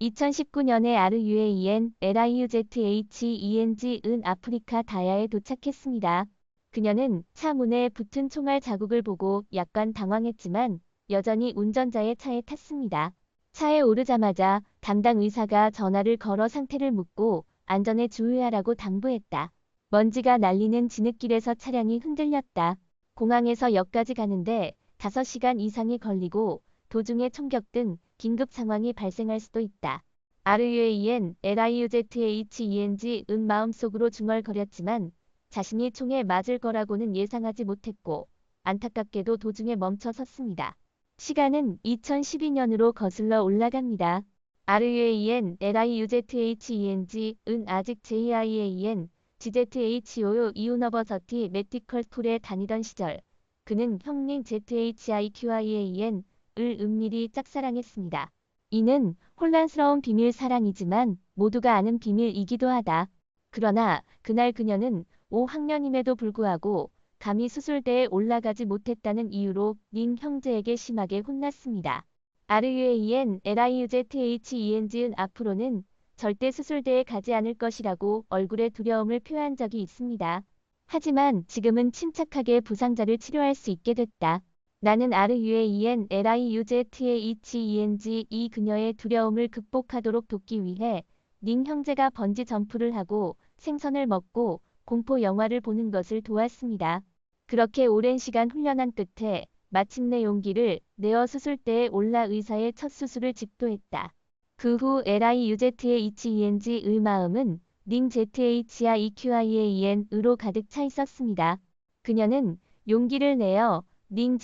2019년에 RUAEN LIUZHENG은 아프리카 다야에 도착했습니다. 그녀는 차 문에 붙은 총알 자국을 보고 약간 당황했지만 여전히 운전자의 차에 탔습니다. 차에 오르자마자 담당 의사가 전화를 걸어 상태를 묻고 안전에 주의하라고 당부했다. 먼지가 날리는 진흙길에서 차량이 흔들렸다. 공항에서 역까지 가는데 5시간 이상이 걸리고 도중에 총격 등 긴급 상황이 발생할 수도 있다. RUAEN LIUZHENG은 마음속으로 중얼거렸지만 자신이 총에 맞을 거라고는 예상하지 못했고 안타깝게도 도중에 멈춰 섰습니다. 시간은 2012년으로 거슬러 올라갑니다. RUAEN LIUZHENG은 아직 JIAEN GZHO 유니버시티 메디컬 스쿨에 다니던 시절 그는 형님 ZHIQIAEN을 은밀히 짝사랑했습니다. 이는 혼란스러운 비밀 사랑이지만 모두가 아는 비밀이기도 하다. 그러나 그날 그녀는 5학년임에도 불구하고 감히 수술대에 올라가지 못했다는 이유로 링 형제에게 심하게 혼났습니다. RUAEN LIUZHENG은 앞으로는 절대 수술대에 가지 않을 것이라고 얼굴에 두려움을 표한 적이 있습니다. 하지만 지금은 침착하게 부상자를 치료할 수 있게 됐다. 나는 RUAEN LIUZHENG 이 그녀의 두려움을 극복하도록 돕기 위해 링 형제가 번지 점프를 하고 생선을 먹고 공포 영화를 보는 것을 도왔습니다. 그렇게 오랜 시간 훈련한 끝에 마침내 용기를 내어 수술대에 올라 의사의 첫 수술을 집도했다. 그 후 LIUZHENG의 마음은 링 ZHIQIAEN으로 가득 차 있었습니다. 그녀는 용기를 내어 링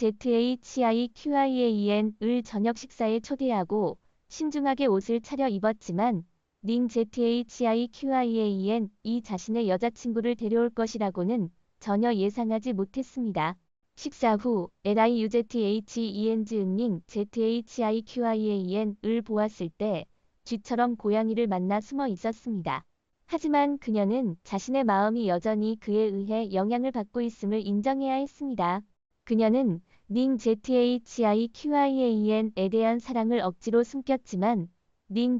ZHIQIAEN을 저녁 식사에 초대하고 신중하게 옷을 차려 입었지만 링 ZHIQIAEN이 자신의 여자친구를 데려올 것이라고는 전혀 예상하지 못했습니다. 식사 후 LIUZHENG은 링 ZHIQIAEN을 보았을 때 쥐처럼 고양이를 만나 숨어 있었습니다. 하지만 그녀는 자신의 마음이 여전히 그에 의해 영향을 받고 있음을 인정해야 했습니다. 그녀는 링 ZHIQIAEN에 대한 사랑을 억지로 숨겼지만 링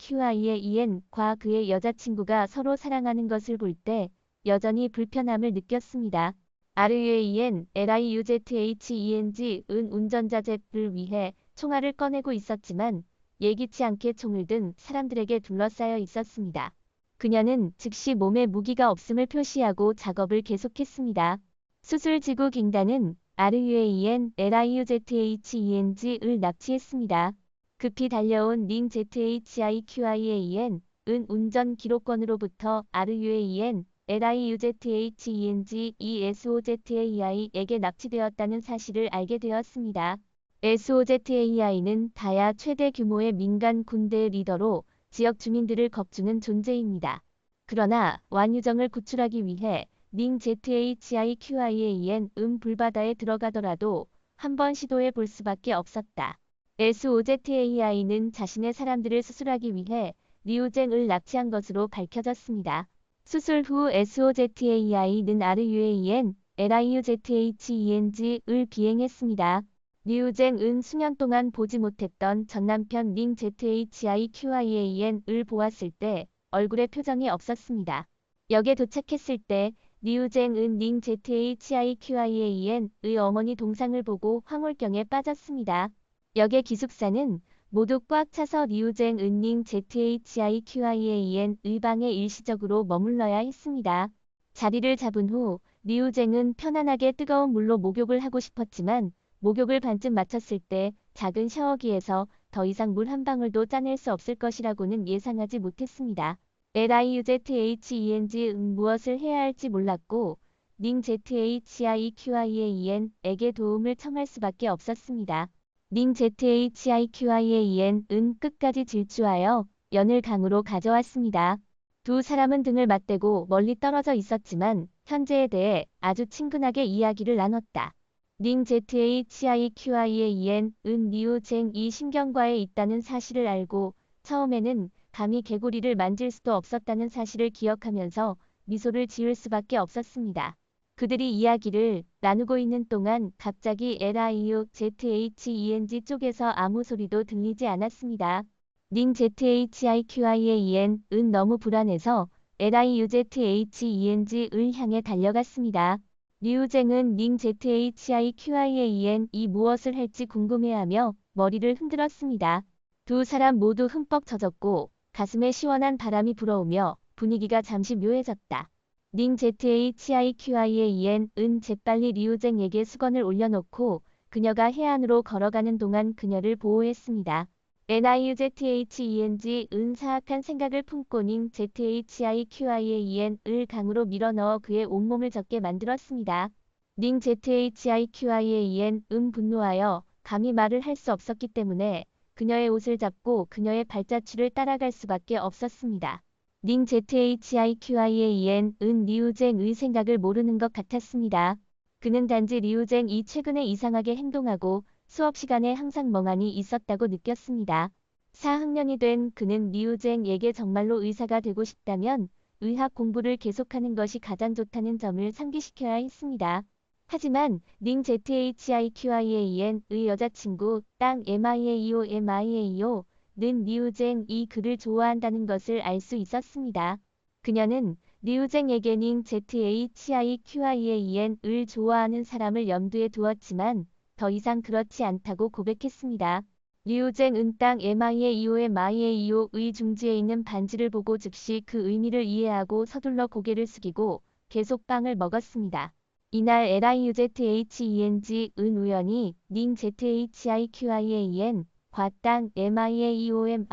ZHIQIAEN과 그의 여자친구가 서로 사랑하는 것을 볼 때 여전히 불편함을 느꼈습니다. RUAEN LIUZHENG은 운전자 잽을 위해 총알을 꺼내고 있었지만 예기치 않게 총을 든 사람들에게 둘러싸여 있었습니다. 그녀는 즉시 몸에 무기가 없음을 표시하고 작업을 계속했습니다. 수술지구 갱단은 RUAEN LIUZHENG를 납치했습니다. 급히 달려온 링 ZHIQIAEN은 운전 기록권으로부터 RUAEN LIUZHENG ESOZAI에게 납치되었다는 사실을 알게 되었습니다. SOZAI는 다야 최대 규모의 민간 군대의 리더로 지역 주민들을 겁주는 존재입니다. 그러나 완유정을 구출하기 위해 링 ZHIQIAEN 불바다에 들어가더라도 한번 시도해 볼 수밖에 없었다. SOZAI는 자신의 사람들을 수술하기 위해 리우쟁을 납치한 것으로 밝혀졌습니다. 수술 후 SOZAI는 RUAEN LIUZHENG을 비행했습니다. 리우쟁은 수년 동안 보지 못했던 전남편 링 ZHIQIAEN을 보았을 때 얼굴에 표정이 없었습니다. 역에 도착했을 때 리우쟁은 링 ZHIQIAEN의 어머니 동상을 보고 황홀경에 빠졌습니다. 역의 기숙사는 모두 꽉 차서 리우쟁은 링 ZHIQIAEN의 방에 일시적으로 머물러야 했습니다. 자리를 잡은 후 리우쟁은 편안하게 뜨거운 물로 목욕을 하고 싶었지만 목욕을 반쯤 마쳤을 때 작은 샤워기에서 더 이상 물 한 방울도 짜낼 수 없을 것이라고는 예상하지 못했습니다. LIUZHENG은 무엇을 해야 할지 몰랐고 링 ZHIQIAEN에게 도움을 청할 수밖에 없었습니다. 링 ZHIQIAEN은 끝까지 질주하여 연을 강으로 가져왔습니다. 두 사람은 등을 맞대고 멀리 떨어져 있었지만 현재에 대해 아주 친근하게 이야기를 나눴다. 링 ZHIQIAEN은 리우쟁이 신경과에 있다는 사실을 알고 처음에는 감히 개구리를 만질 수도 없었다는 사실을 기억하면서 미소를 지을 수밖에 없었습니다. 그들이 이야기를 나누고 있는 동안 갑자기 LIUZHENG 쪽에서 아무 소리도 들리지 않았습니다. 닝 ZHIQIAEN 은 너무 불안해서 LIUZHENG 을 향해 달려갔습니다. 리우쟁은 닝 ZHIQIAEN 이 무엇을 할지 궁금해하며 머리를 흔들었습니다. 두 사람 모두 흠뻑 젖었고 가슴에 시원한 바람이 불어오며 분위기가 잠시 묘해졌다. 닝 ZHIQIAEN 은 재빨리 리우쟁에게 수건을 올려놓고 그녀가 해안으로 걸어가는 동안 그녀를 보호했습니다. NIUZHENG 은 사악한 생각을 품고 닝 ZHIQIAEN 을 강으로 밀어넣어 그의 온몸을 젖게 만들었습니다. 닝 ZHIQIAEN 은 분노하여 감히 말을 할 수 없었기 때문에 그녀의 옷을 잡고 그녀의 발자취를 따라갈 수밖에 없었습니다. 닝 ZHIQIAEN 은 리우쟁의 생각을 모르는 것 같았습니다. 그는 단지 리우쟁이 최근에 이상하게 행동하고 수업 시간에 항상 멍하니 있었다고 느꼈습니다. 4학년이 된 그는 리우쟁에게 정말로 의사가 되고 싶다면 의학 공부를 계속하는 것이 가장 좋다는 점을 상기시켜야 했습니다. 하지만 닝 ZHIQIAEN의 여자친구 땅 MIAEO는 리우쟁이 그를 좋아한다는 것을 알 수 있었습니다. 그녀는 리우쟁에게 닝 ZHIQIAEN을 좋아하는 사람을 염두에 두었지만 더 이상 그렇지 않다고 고백했습니다. 리우쟁은 땅 MIAEO의 중지에 있는 반지를 보고 즉시 그 의미를 이해하고 서둘러 고개를 숙이고 계속 빵을 먹었습니다. 이날 LIUZHENG은 우연히 닝 ZHIQIAEN과 땅 MIAEO를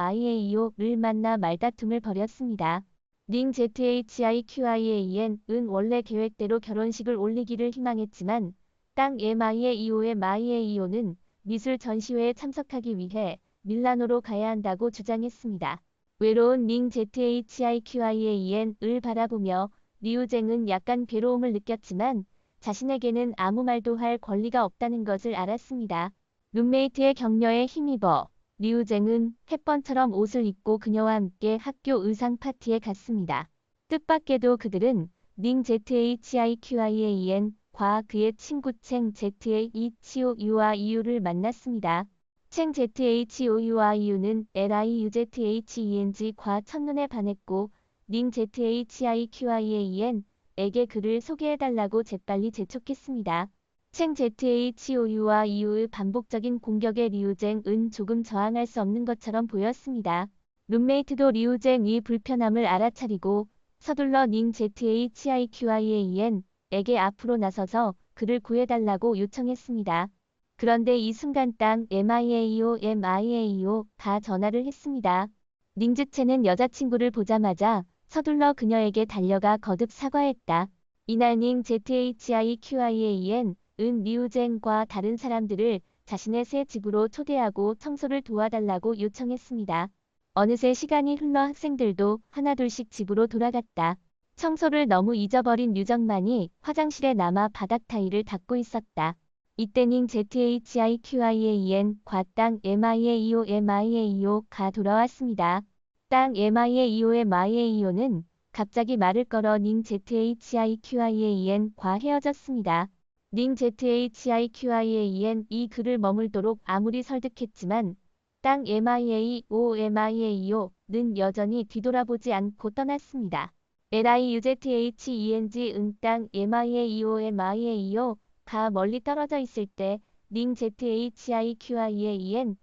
만나 말다툼을 벌였습니다. 닝 ZHIQIAEN은 원래 계획대로 결혼식을 올리기를 희망했지만 땅 MIAEO는 미술 전시회에 참석하기 위해 밀라노로 가야 한다고 주장했습니다. 외로운 닝 ZHIQIAEN을 바라보며 리우쟁은 약간 괴로움을 느꼈지만 자신에게는 아무 말도 할 권리가 없다는 것을 알았습니다. 룸메이트의 격려에 힘입어 리우쟁은 햇번처럼 옷을 입고 그녀와 함께 학교 의상 파티에 갔습니다. 뜻밖에도 그들은 닝 ZHIQIAEN과 그의 친구 챙 ZHOUIU를 만났습니다. 챙 ZHOUIU는 LIUZHENG과 첫눈에 반했고 닝 ZHIQIAEN에게 그를 소개해달라고 재빨리 재촉했습니다. 챙 ZHOUIU의 반복적인 공격에 리우쟁은 조금 저항할 수 없는 것처럼 보였습니다. 룸메이트도 리우쟁의 불편함을 알아차리고 서둘러 닝 ZHIQIAEN에게 앞으로 나서서 그를 구해달라고 요청했습니다. 그런데 이 순간 땅 MIAEO가 전화를 했습니다. 닝즈체는 여자친구를 보자마자 서둘러 그녀에게 달려가 거듭 사과했다. 이날 닝 ZHIQIAEN은 리우쟁과 다른 사람들을 자신의 새 집으로 초대하고 청소를 도와달라고 요청했습니다. 어느새 시간이 흘러 학생들도 하나둘씩 집으로 돌아갔다. 청소를 너무 잊어버린 류정만이 화장실에 남아 바닥 타일을 닦고 있었다. 이때 닝 ZHIQIAEN과 땅 MIAEO가 돌아왔습니다. 땅 MIAEO는 갑자기 말을 걸어 닝 ZHIQIAEN과 헤어졌습니다. 닝 ZHIQIAEN이 그를 머물도록 아무리 설득했지만 땅 MIAEO는 여전히 뒤돌아보지 않고 떠났습니다. LIUZHENG은 땅 MIAEO가 멀리 떨어져 있을 때 닝 ZHIQIAEN이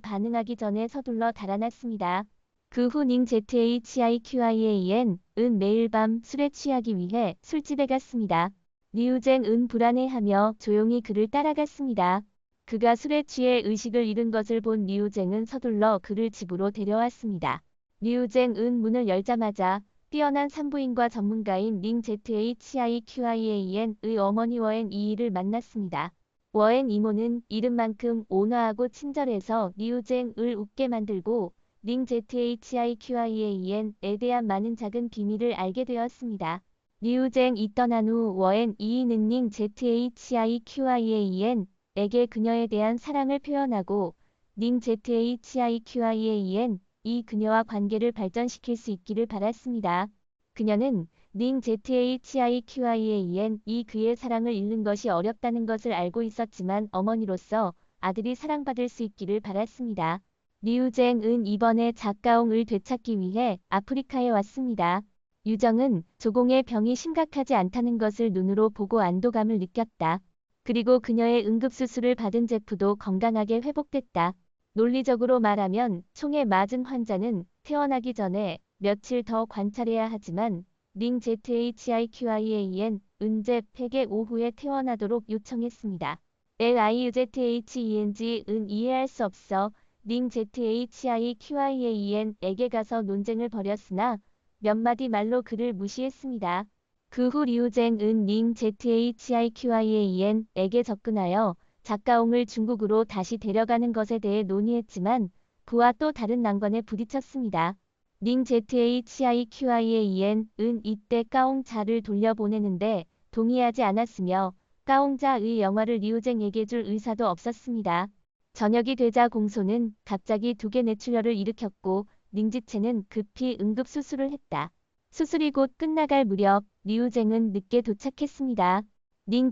반응하기 전에 서둘러 달아났습니다. 그 후 닝 ZHIQIAEN은 매일 밤 술에 취하기 위해 술집에 갔습니다. 리우쟁은 불안해하며 조용히 그를 따라갔습니다. 그가 술에 취해 의식을 잃은 것을 본 리우쟁은 서둘러 그를 집으로 데려왔습니다. 리우쟁은 문을 열자마자 뛰어난 산부인과 전문가인 닝 ZHIQIAEN의 어머니 워엔 이이를 만났습니다. 워엔 이모는 이름만큼 온화하고 친절해서 리우쟁을 웃게 만들고 닝 ZHIQIAEN에 대한 많은 작은 비밀을 알게 되었습니다. 리우쟁이 떠난 후 워엔 이이는 닝 ZHIQIAEN에게 그녀에 대한 사랑을 표현하고 닝 ZHIQIAEN이 그녀와 관계를 발전시킬 수 있기를 바랐습니다. 그녀는 닝 ZHIQIAEN이 그의 사랑을 잃는 것이 어렵다는 것을 알고 있었지만 어머니로서 아들이 사랑받을 수 있기를 바랐습니다. 리우쟁은 이번에 작가옹을 되찾기 위해 아프리카에 왔습니다. 유정은 조공의 병이 심각하지 않다는 것을 눈으로 보고 안도감을 느꼈다. 그리고 그녀의 응급수술을 받은 제프도 건강하게 회복됐다. 논리적으로 말하면 총에 맞은 환자는 태어나기 전에 며칠 더 관찰해야 하지만 링 ZHIQIAEN 은제팩의 오후에 태어나도록 요청했습니다. LIUZHENG 은 이해할 수 없어 링 ZHIQIAEN에게 가서 논쟁을 벌였으나 몇 마디 말로 그를 무시했습니다. 그 후 리우쟁은 링 ZHIQIAEN에게 접근하여 작가옹을 중국으로 다시 데려가는 것에 대해 논의했지만 그와 또 다른 난관에 부딪혔습니다. 링 ZHIQIAEN은 이때 까옹자를 돌려보내는데 동의하지 않았으며 까옹자의 영화를 리우쟁에게 줄 의사도 없었습니다. 저녁이 되자 공소는 갑자기 2개 뇌출혈을 일으켰고 링지체는 급히 응급수술을 했다. 수술이 곧 끝나갈 무렵 리우쟁은 늦게 도착했습니다. 링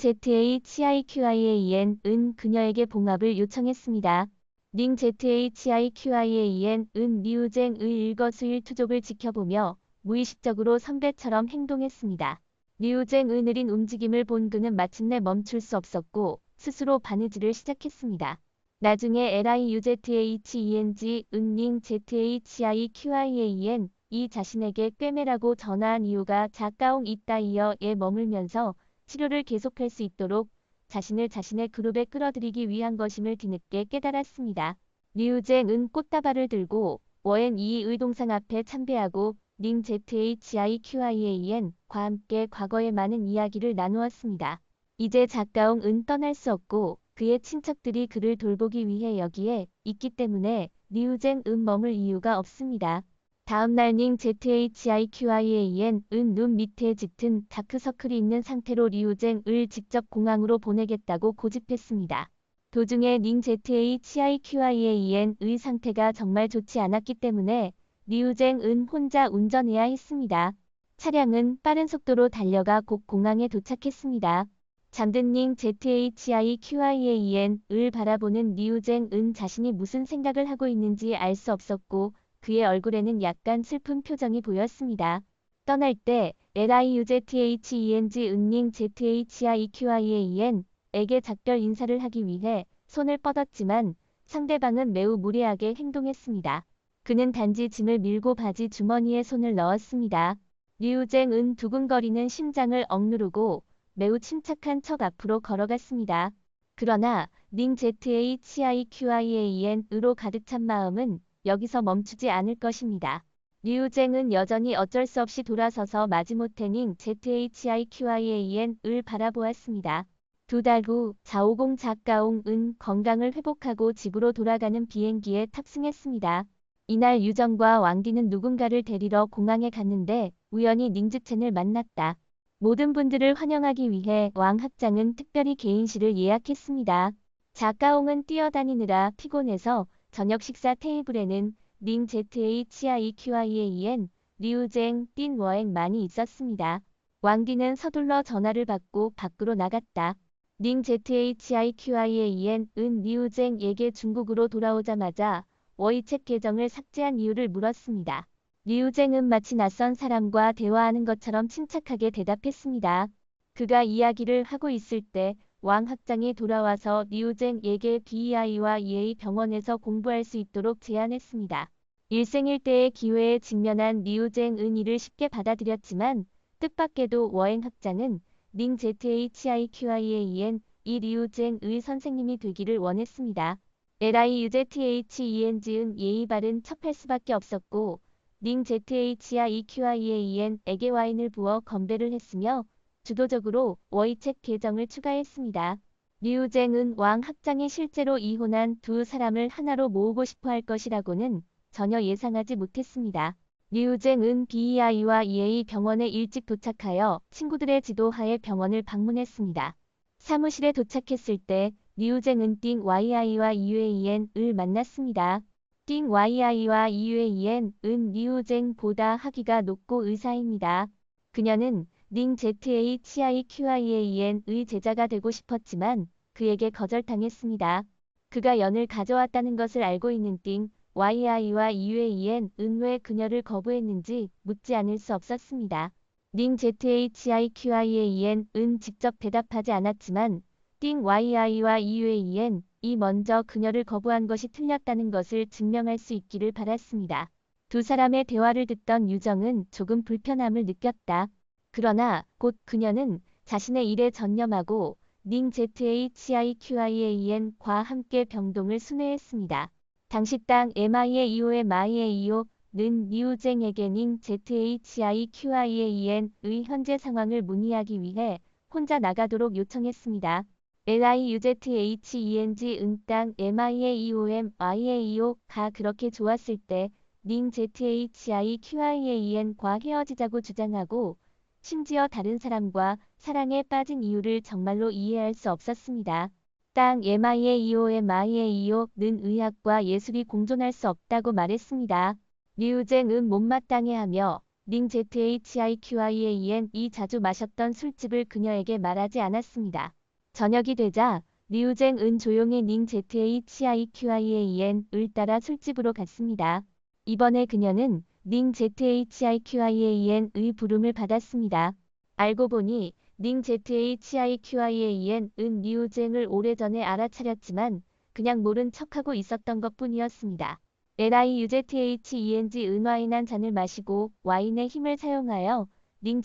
ZHIQIAEN은 그녀에게 봉합을 요청했습니다. 링 ZHIQIAEN은 리우쟁의 일거수일투족을 지켜보며 무의식적으로 선배처럼 행동했습니다. 리우쟁의 느린 움직임을 본 그는 마침내 멈출 수 없었고 스스로 바느질을 시작했습니다. 나중에 LIUZHENG 링 ZHIQIAEN 이 자신에게 꿰매라고 전화한 이유가 작가옹 이따이어에 머물면서 치료를 계속할 수 있도록 자신을 자신의 그룹에 끌어들이기 위한 것임을 뒤늦게 깨달았습니다. 리우쟁은 꽃다발을 들고 워엔 이의 동상 앞에 참배하고 링 ZHIQIAEN과 함께 과거의 많은 이야기를 나누었습니다. 이제 작가옹은 떠날 수 없고 그의 친척들이 그를 돌보기 위해 여기에 있기 때문에 리우쟁은 머물 이유가 없습니다. 다음 날 링 ZHIQIAEN은 눈 밑에 짙은 다크서클이 있는 상태로 리우쟁을 직접 공항으로 보내겠다고 고집했습니다. 도중에 링 ZHIQIAEN의 상태가 정말 좋지 않았기 때문에 리우쟁은 혼자 운전해야 했습니다. 차량은 빠른 속도로 달려가 곧 공항에 도착했습니다. 잠든 링 ZHIQIAEN을 바라보는 리우쟁은 자신이 무슨 생각을 하고 있는지 알 수 없었고 그의 얼굴에는 약간 슬픈 표정이 보였습니다. 떠날 때 LIUZHENG 링 ZHIQIAEN에게 작별 인사를 하기 위해 손을 뻗었지만 상대방은 매우 무례하게 행동했습니다. 그는 단지 짐을 밀고 바지 주머니에 손을 넣었습니다. 리우쟁은 두근거리는 심장을 억누르고 매우 침착한 척 앞으로 걸어갔습니다. 그러나 링 ZHIQIAEN으로 가득 찬 마음은 여기서 멈추지 않을 것입니다. 리우쟁은 여전히 어쩔 수 없이 돌아서서 마지못해 링 ZHIQIAEN을 바라보았습니다. 2달 후 자오공 작가옹은 건강을 회복하고 집으로 돌아가는 비행기에 탑승했습니다. 이날 유정과 왕디는 누군가를 데리러 공항에 갔는데 우연히 링즈첸을 만났다. 모든 분들을 환영하기 위해 왕 학장은 특별히 개인실을 예약했습니다. 작가옹은 뛰어다니느라 피곤해서 저녁 식사 테이블에는 링 ZHIQIAEN, 리우쟁, 딘 워앵만이 있었습니다. 왕디는 서둘러 전화를 받고 밖으로 나갔다. 링 ZHIQIAEN은 리우쟁에게 중국으로 돌아오자마자 워이챗 계정을 삭제한 이유를 물었습니다. 리우쟁은 마치 낯선 사람과 대화하는 것처럼 침착하게 대답했습니다. 그가 이야기를 하고 있을 때 왕 학장이 돌아와서 리우쟁에게 BEI와 EA 병원에서 공부할 수 있도록 제안했습니다. 일생일대의 기회에 직면한 리우쟁은 이를 쉽게 받아들였지만 뜻밖에도 워앵 학장은 링 ZHIQIAEN 이 리우쟁의 선생님이 되기를 원했습니다. LIUZHENG은 예의 바른 척할 수밖에 없었고 링 ZHIQIAEN에게 와인을 부어 건배를 했으며 주도적으로 워이챗 계정을 추가했습니다. 리우쟁은 왕 학장이 실제로 이혼한 2사람을 하나로 모으고 싶어 할 것이라고는 전혀 예상하지 못했습니다. 리우쟁은 BEI와 EA 병원에 일찍 도착하여 친구들의 지도하에 병원을 방문했습니다. 사무실에 도착했을 때 리우쟁은 띵 YI와 이유에이엔을 만났습니다. 띵 YI와 이유에이엔은 리우쟁보다 학위가 높고 의사입니다. 그녀는 링 ZHIQIAEN의 제자가 되고 싶었지만 그에게 거절당했습니다. 그가 연을 가져왔다는 것을 알고 있는 띵 YI와 이웨이엔 은 왜 그녀를 거부했는지 묻지 않을 수 없었습니다. 닝 ZHIQIAEN 은 직접 대답하지 않았지만 띵 YI와 이웨이엔 이 먼저 그녀를 거부한 것이 틀렸다는 것을 증명할 수 있기를 바랐습니다. 두 사람의 대화를 듣던 유정은 조금 불편함을 느꼈다. 그러나 곧 그녀는 자신의 일에 전념하고 닝 ZHIQIAEN과 함께 병동을 순회했습니다. 당시 땅 MIAEO의 MIAEO는 리우쟁에게 닝 ZHIQIAEN의 현재 상황을 문의하기 위해 혼자 나가도록 요청했습니다. LIUZHENG 은땅 MIAEOMIAEO가 그렇게 좋았을 때 닝 ZHIQIAEN과 헤어지자고 주장하고 심지어 다른 사람과 사랑에 빠진 이유를 정말로 이해할 수 없었습니다. 땅 MIAEOMIAEO는 의학과 예술이 공존할 수 없다고 말했습니다. 리우쟁은 못마땅해하며 닝 ZHIQIAEN이 자주 마셨던 술집을 그녀에게 말하지 않았습니다. 저녁이 되자 리우쟁은 조용히 닝 ZHIQIAEN을 따라 술집으로 갔습니다. 이번에 그녀는 닝 ZHIQIAEN의 부름을 받았습니다. 알고 보니 닝 ZHIQIAEN은 리우쟁을 오래전에 알아차렸지만 그냥 모른 척하고 있었던 것뿐이었습니다. LIUZHENG 와인 한 잔을 마시고 와인의 힘을 사용하여 닝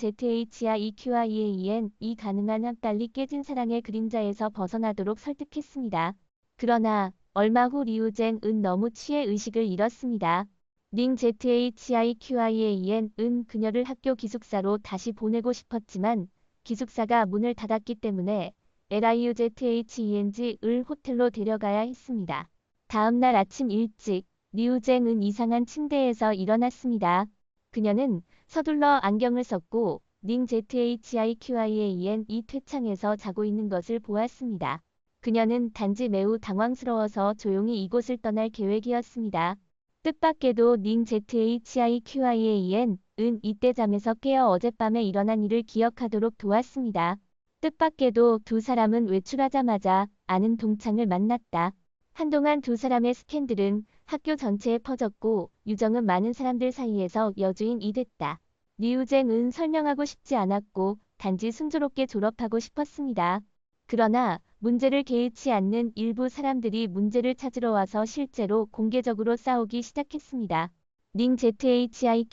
ZHIQIAEN이 가능한 한 빨리 깨진 사랑의 그림자에서 벗어나도록 설득했습니다. 그러나 얼마 후 리우쟁은 너무 취해 의식을 잃었습니다. 닝 ZHIQIAEN은 그녀를 학교 기숙사로 다시 보내고 싶었지만 기숙사가 문을 닫았기 때문에 LIUZHENG을 호텔로 데려가야 했습니다. 다음 날 아침 일찍 리우쟁은 이상한 침대에서 일어났습니다. 그녀는 서둘러 안경을 썼고 닝 ZHIQIAEN이 퇴창에서 자고 있는 것을 보았습니다. 그녀는 단지 매우 당황스러워서 조용히 이곳을 떠날 계획이었습니다. 뜻밖에도 닝 ZHIQIAEN은 이때 잠에서 깨어 어젯밤에 일어난 일을 기억하도록 도왔습니다. 뜻밖에도 두 사람은 외출하자마자 아는 동창을 만났다. 한동안 두 사람의 스캔들은 학교 전체에 퍼졌고 유정은 많은 사람들 사이에서 여주인이 됐다. 리우쟁은 설명하고 싶지 않았고 단지 순조롭게 졸업하고 싶었습니다. 그러나 문제를 개의치 않는 일부 사람들이 문제를 찾으러 와서 실제로 공개적으로 싸우기 시작했습니다. 닝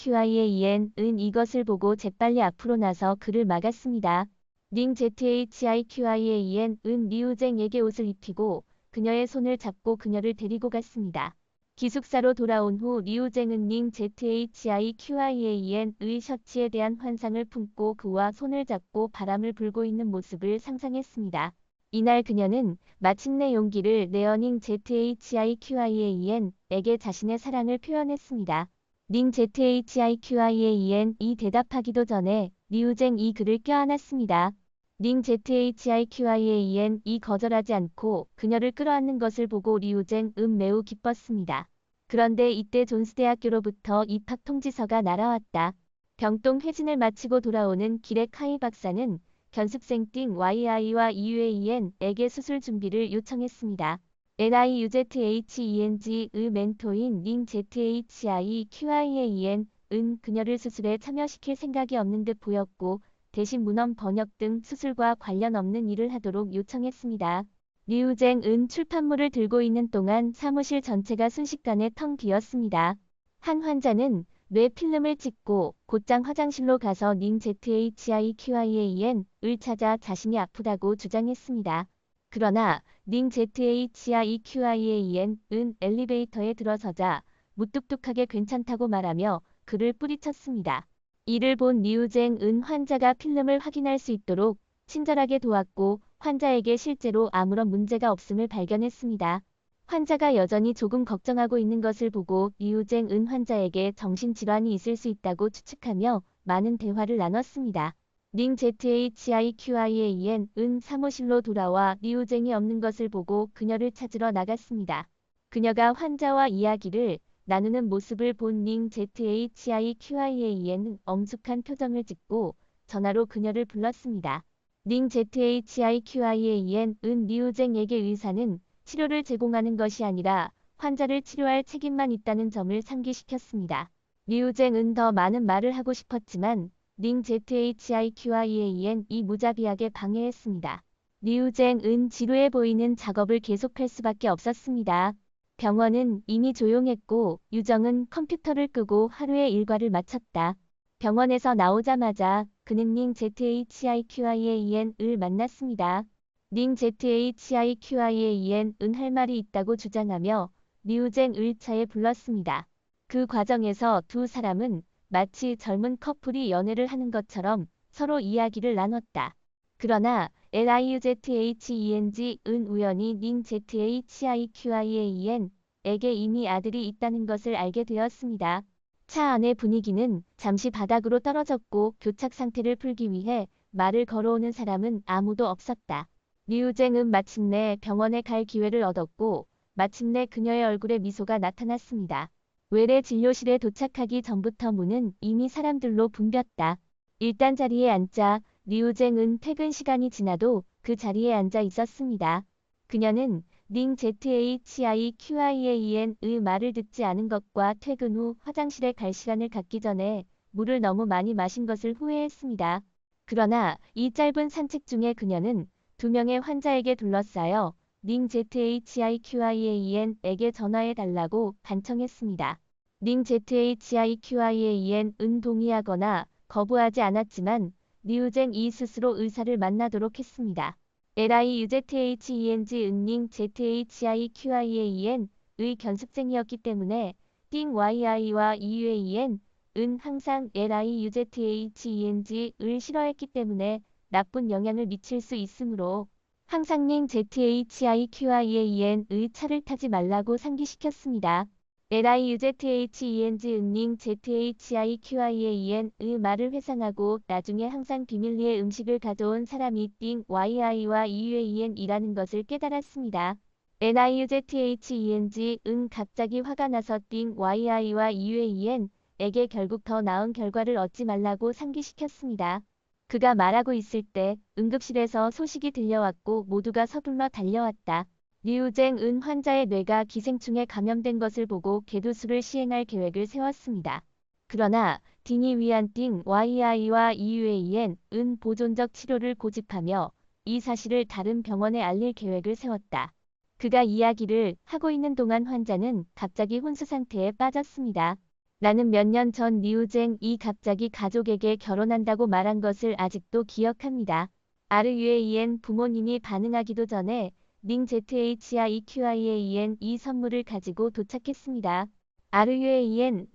ZHIQIAEN은 이것을 보고 재빨리 앞으로 나서 그를 막았습니다. 닝 ZHIQIAEN은 리우쟁에게 옷을 입히고 그녀의 손을 잡고 그녀를 데리고 갔습니다. 기숙사로 돌아온 후 리우쟁은 닝 ZHIQIAEN의 셔츠에 대한 환상을 품고 그와 손을 잡고 바람을 불고 있는 모습을 상상했습니다. 이날 그녀는 마침내 용기를 내어 닝 ZHIQIAEN에게 자신의 사랑을 표현했습니다. 닝 ZHIQIAEN이 대답하기도 전에 리우쟁이 그를 껴안았습니다. 닝 ZHIQIAEN이 거절하지 않고 그녀를 끌어안는 것을 보고 리우쟁은 매우 기뻤습니다. 그런데 이때 존스대학교로부터 입학 통지서가 날아왔다. 병동 회진을 마치고 돌아오는 길에 카이 박사는 견습생 띵 YI와 이웨이엔에게 수술 준비를 요청했습니다. LIUZHENG의 멘토인 닝 ZHIQIAEN은 그녀를 수술에 참여시킬 생각이 없는 듯 보였고 대신 문헌 번역 등 수술과 관련 없는 일을 하도록 요청했습니다. 리우쟁은 출판물을 들고 있는 동안 사무실 전체가 순식간에 텅 비었습니다. 한 환자는 뇌 필름을 찍고 곧장 화장실로 가서 닝 ZHIQIAEN을 찾아 자신이 아프다고 주장했습니다. 그러나 닝 ZHIQIAEN은 엘리베이터에 들어서자 무뚝뚝하게 괜찮다고 말하며 그를 뿌리쳤습니다. 이를 본 리우쟁은 환자가 필름을 확인할 수 있도록 친절하게 도왔고 환자에게 실제로 아무런 문제가 없음을 발견했습니다. 환자가 여전히 조금 걱정하고 있는 것을 보고 리우쟁은 환자에게 정신질환이 있을 수 있다고 추측하며 많은 대화를 나눴습니다. 닝 ZHIQIAEN은 사무실로 돌아와 리우쟁이 없는 것을 보고 그녀를 찾으러 나갔습니다. 그녀가 환자와 이야기를 나누는 모습을 본 닝 ZHIQIAEN은 엄숙한 표정을 짓고 전화로 그녀를 불렀습니다. 닝 ZHIQIAEN은 리우쟁에게 의사는 치료를 제공하는 것이 아니라 환자를 치료할 책임만 있다는 점을 상기시켰습니다. 리우쟁은 더 많은 말을 하고 싶었지만 링 ZHIQIAEN 이 무자비하게 방해했습니다. 리우쟁은 지루해 보이는 작업을 계속할 수밖에 없었습니다. 병원은 이미 조용했고 유정은 컴퓨터를 끄고 하루의 일과를 마쳤다. 병원에서 나오자마자 그는 링 ZHIQIAEN을 만났습니다. 링 ZHIQIAEN은 할 말이 있다고 주장하며 리우쟁을 차에 불렀습니다. 그 과정에서 두 사람은 마치 젊은 커플이 연애를 하는 것처럼 서로 이야기를 나눴다. 그러나 LIUZHENG은 우연히 링 ZHIQIAEN에게 이미 아들이 있다는 것을 알게 되었습니다. 차 안의 분위기는 잠시 바닥으로 떨어졌고 교착 상태를 풀기 위해 말을 걸어오는 사람은 아무도 없었다. 리우쟁은 마침내 병원에 갈 기회를 얻었고 마침내 그녀의 얼굴에 미소가 나타났습니다. 외래 진료실에 도착하기 전부터 문은 이미 사람들로 붐볐다. 일단 자리에 앉자. 리우쟁은 퇴근 시간이 지나도 그 자리에 앉아 있었습니다. 그녀는 링 ZHIQIAEN의 말을 듣지 않은 것과 퇴근 후 화장실에 갈 시간을 갖기 전에 물을 너무 많이 마신 것을 후회했습니다. 그러나 이 짧은 산책 중에 그녀는 두 명의 환자에게 둘러싸여 링 ZHIQIAEN에게 전화해달라고 간청했습니다. 링 ZHIQIAEN은 동의하거나 거부하지 않았지만 리우쟁이 스스로 의사를 만나도록 했습니다. LIUZHENG은 링 ZHIQIAEN의 견습생이었기 때문에 띵 YI와 EUAEN은 항상 LIUZHENG를 싫어했기 때문에 나쁜 영향을 미칠 수 있으므로 항상 링 ZHIQIAEN의 차를 타지 말라고 상기시켰습니다. LIUZHENG은 링 ZHIQIAEN의 말을 회상하고 나중에 항상 비밀리에 음식을 가져온 사람이 띵 YI와 EUAEN이라는 것을 깨달았습니다. LIUZHENG은 갑자기 화가 나서 띵 YI와 EUAEN에게 결국 더 나은 결과를 얻지 말라고 상기시켰습니다. 그가 말하고 있을 때 응급실에서 소식이 들려왔고 모두가 서둘러 달려왔다. 리우쟁은 환자의 뇌가 기생충에 감염된 것을 보고 궤도술을 시행할 계획을 세웠습니다. 그러나 딩이 위한 띵 YI와 EUAEN은 보존적 치료를 고집하며 이 사실을 다른 병원에 알릴 계획을 세웠다. 그가 이야기를 하고 있는 동안 환자는 갑자기 혼수 상태에 빠졌습니다. 나는 몇 년 전 리우쟁이 갑자기 가족에게 결혼한다고 말한 것을 아직도 기억합니다. RUAEN 부모님이 반응하기도 전에 링 ZHIQIAEN 이 선물을 가지고 도착했습니다. RUAEN